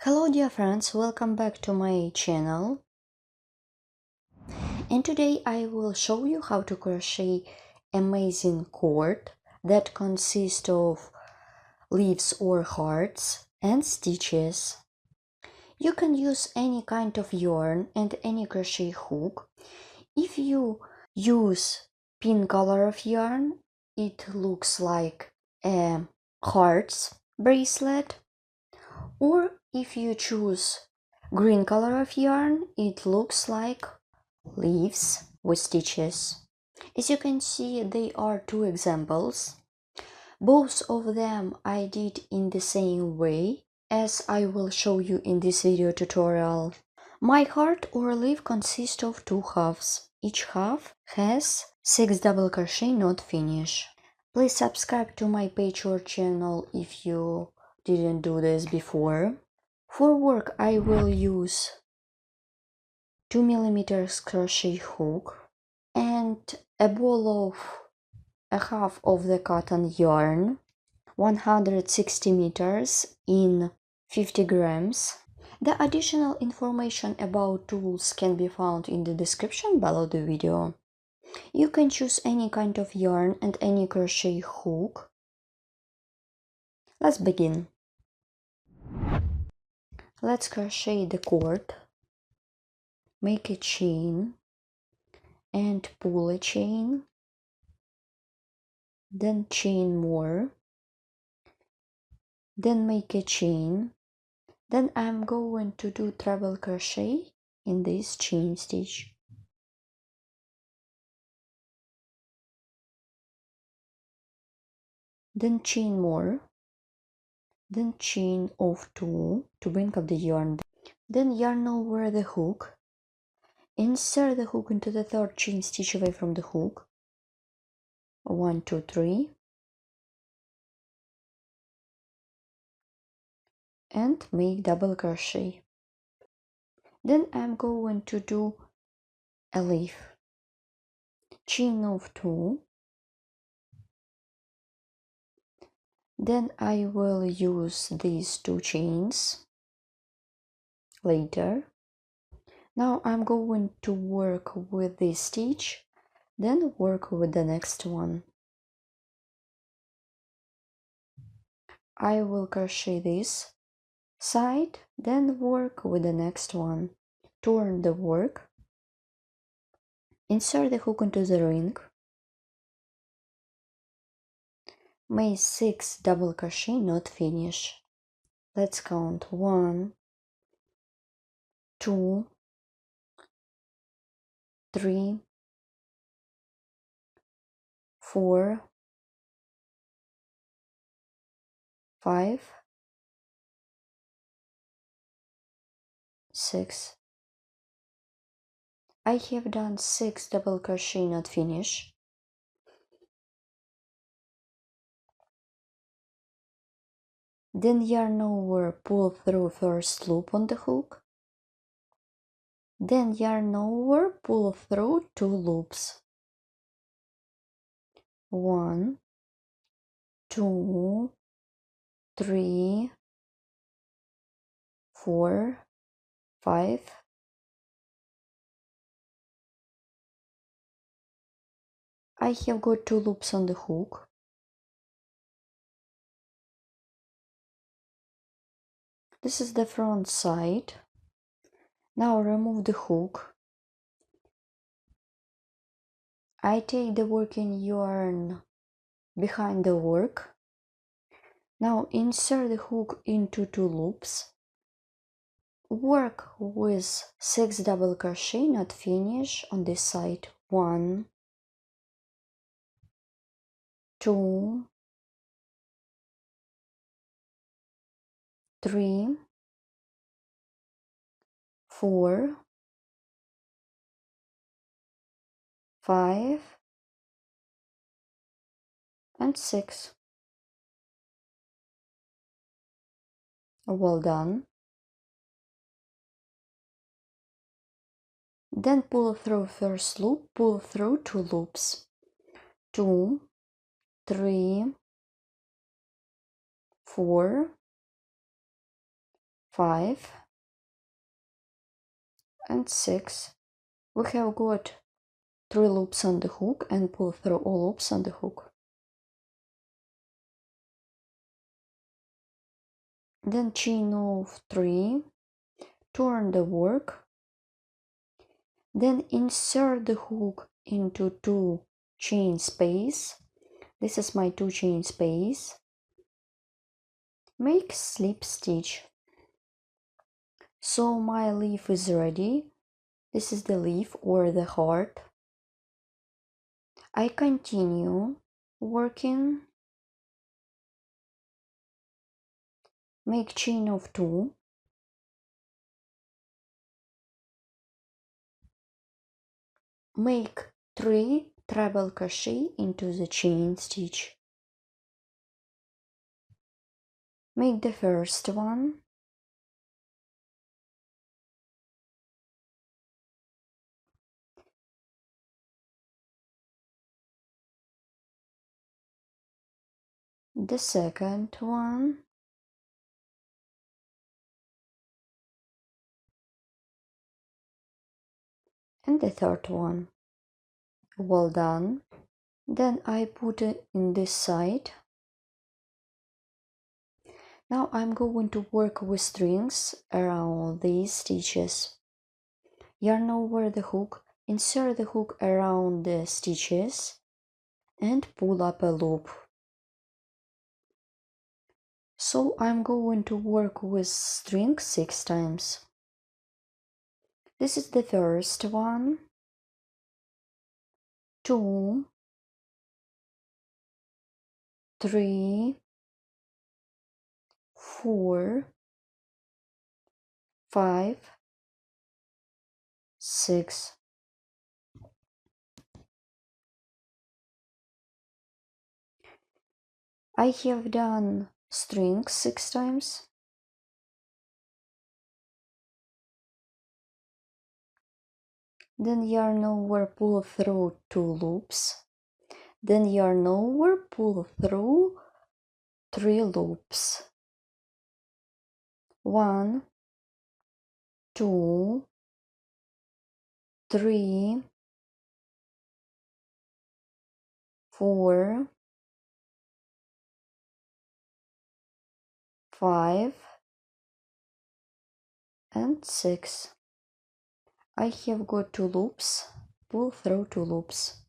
Hello dear friends, welcome back to my channel, and today I will show you how to crochet amazing cord that consists of leaves or hearts and stitches. You can use any kind of yarn and any crochet hook. If you use pink color of yarn, it looks like a hearts bracelet. Or if you choose green color of yarn, it looks like leaves with stitches. As you can see, they are two examples. Both of them I did in the same way, as I will show you in this video tutorial. My heart or leaf consists of two halves. Each half has 6 double crochet not finished. Please subscribe to my page or channel if you didn't do this before. For work I will use 2mm crochet hook and a ball of a half of the cotton yarn, 160 meters in 50 grams. The additional information about tools can be found in the description below the video. You can choose any kind of yarn and any crochet hook. Let's begin. Let's crochet the cord, make a chain and pull a chain, then chain more, then make a chain. Then I'm going to do treble crochet in this chain stitch. Then chain more, then chain of 2 to bring up the yarn. Then yarn over the hook, insert the hook into the third chain stitch away from the hook, 1 2 3, and make double crochet. Then I'm going to do a leaf, chain of 2, then I will use these 2 chains later. Now I'm going to work with this stitch, then work with the next one. I will crochet this side, then work with the next one. Turn the work, insert the hook into the ring, make 6 double crochet not finish. Let's count 1 2 3 4 5 6. I have done 6 double crochet not finish. Then yarn over, pull through first loop on the hook, then yarn over, pull through 2 loops, 1 2 3 4 5. I have got 2 loops on the hook. This is the front side. Now remove the hook. I take the working yarn behind the work. Now insert the hook into 2 loops. Work with 6 double crochet not finish on this side. 1 2 3 4 5 and 6. Well done. Then pull through first loop, pull through 2 loops, 2 3 4 5 and 6. We have got 3 loops on the hook and pull through all loops on the hook. Then chain of 3, turn the work, then insert the hook into 2 chain space. This is my 2 chain space. Make slip stitch. So my leaf is ready. This is the leaf or the heart. I continue working. Make chain of 2. Make 3 treble crochet into the chain stitch. Make the first one. The second one. And the third one. Well done. Then I put it in this side. Now I'm going to work with strings around these stitches. Yarn over the hook, insert the hook around the stitches and pull up a loop. So I'm going to work with string 6 times. This is the first one, 2, 3, 4, 5, 6. I have done strings 6 times. Then yarn over, pull through 2 loops. Then yarn over, pull through 3 loops. 1, 2, 3, 4, 5, and 6. I have got 2 loops, pull through 2 loops.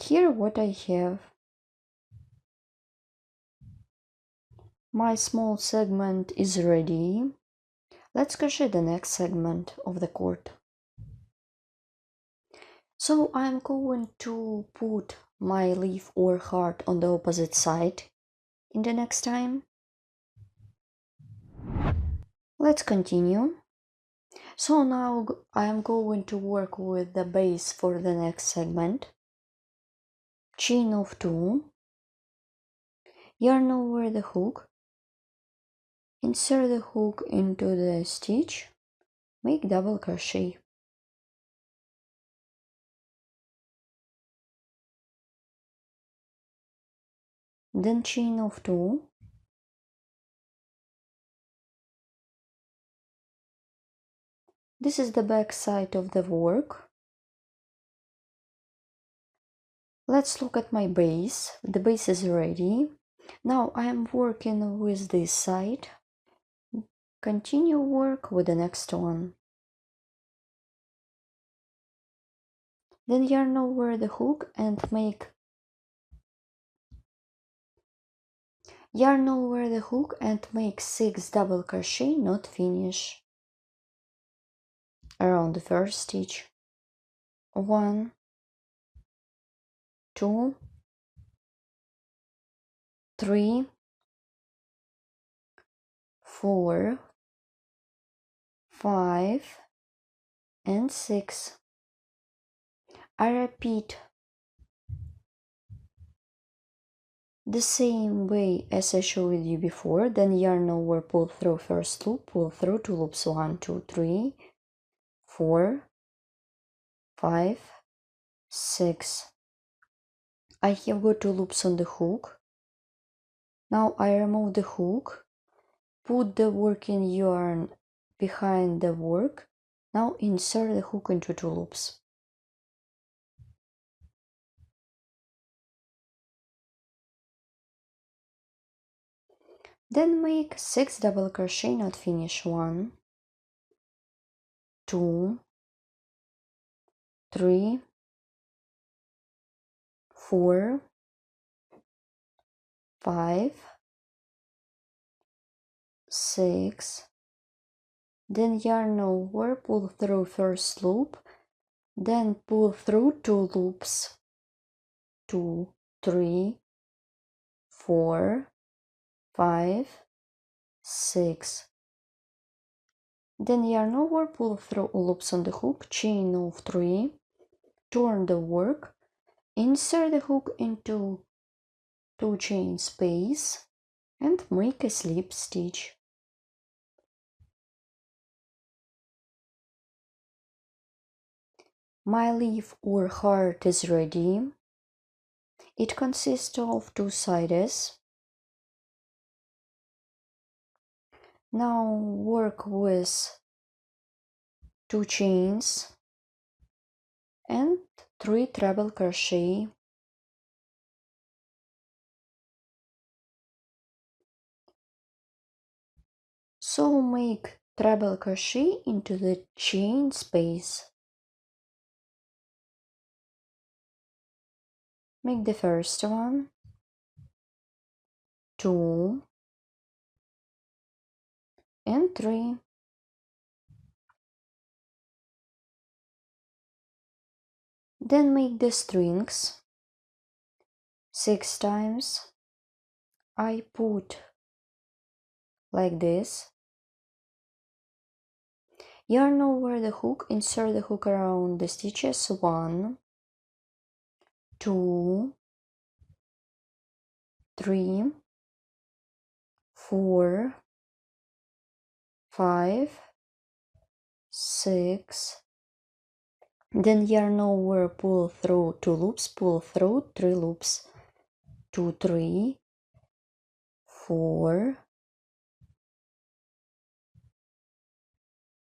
Here what I have. My small segment is ready. Let's crochet the next segment of the cord. So I'm going to put my leaf or heart on the opposite side in the next time. Let's continue. So now I am going to work with the base for the next segment. Chain of 2, yarn over the hook, insert the hook into the stitch, make double crochet. Then chain of 2, this is the back side of the work. Let's look at my base. The base is ready. Now I am working with this side. Continue work with the next one. Then yarn over the hook and make yarn over the hook and make 6 double crochet, not finish, around the first stitch. 1, 2, 3, 4, 5, and 6. I repeat the same way as I showed you before. Then yarn over, pull through first loop, pull through 2 loops, 1, 2, 3, 4, 5, 6. I have got 2 loops on the hook. Now I remove the hook, put the working yarn behind the work. Now insert the hook into 2 loops. Then make 6 double crochet, not finish. 1, 2, 3, 4, 5, 6. Then yarn over, pull through first loop, then pull through 2 loops. 2, 3, 4, 5, 6. Then yarn over, pull through loops on the hook, chain of 3, turn the work, insert the hook into 2 chain space and make a slip stitch. My leaf or heart is ready. It consists of 2 sides. Now work with 2 chains and 3 treble crochet. So make treble crochet into the chain space. Make the first one, 2 and 3. Then make the strings 6 times. I put like this. Yarn over the hook, insert the hook around the stitches. 1, 2, 3, 4, 5, 6. Then yarn over, pull through 2 loops, pull through 3 loops. 2, 3, 4,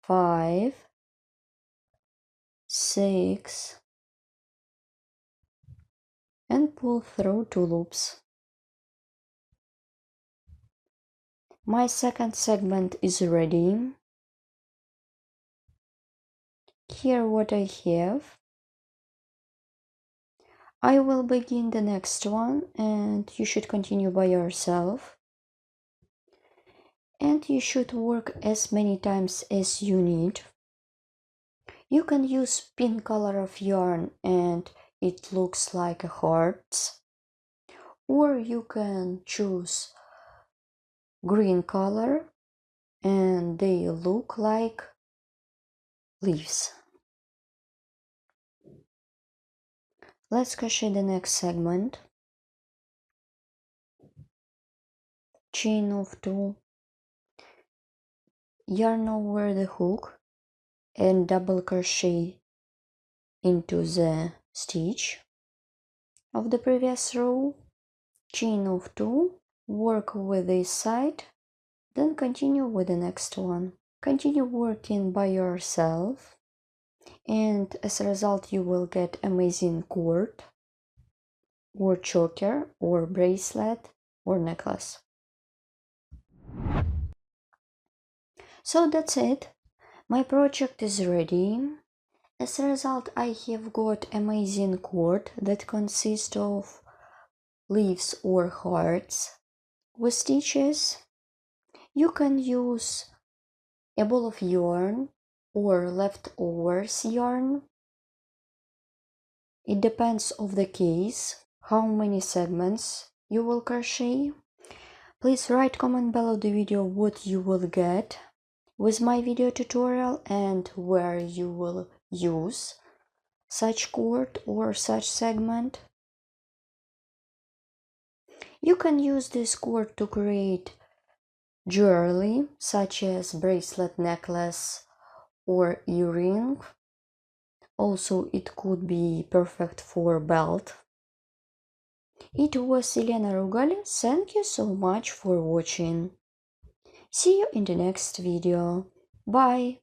5, 6, and pull through 2 loops. My second segment is ready. Here what I have. I will begin the next one and you should continue by yourself. And you should work as many times as you need. You can use pink color of yarn and it looks like a heart. Or you can choose green color and they look like leaves. Let's crochet the next segment. Chain of 2, yarn over the hook and double crochet into the stitch of the previous row. Chain of 2, work with this side, then continue with the next one. Continue working by yourself and as a result you will get amazing cord or choker or bracelet or necklace. So that's it. My project is ready. As a result I have got amazing cord that consists of leaves or hearts with stitches. You can use a ball of yarn or leftovers yarn. It depends on the case, how many segments you will crochet. Please write comment below the video what you will get with my video tutorial and where you will use such cord or such segment. You can use this cord to create jewelry such as bracelet, necklace or earring. Also it could be perfect for belt. It was Elena Rugali. Thank you so much for watching. See you in the next video. Bye!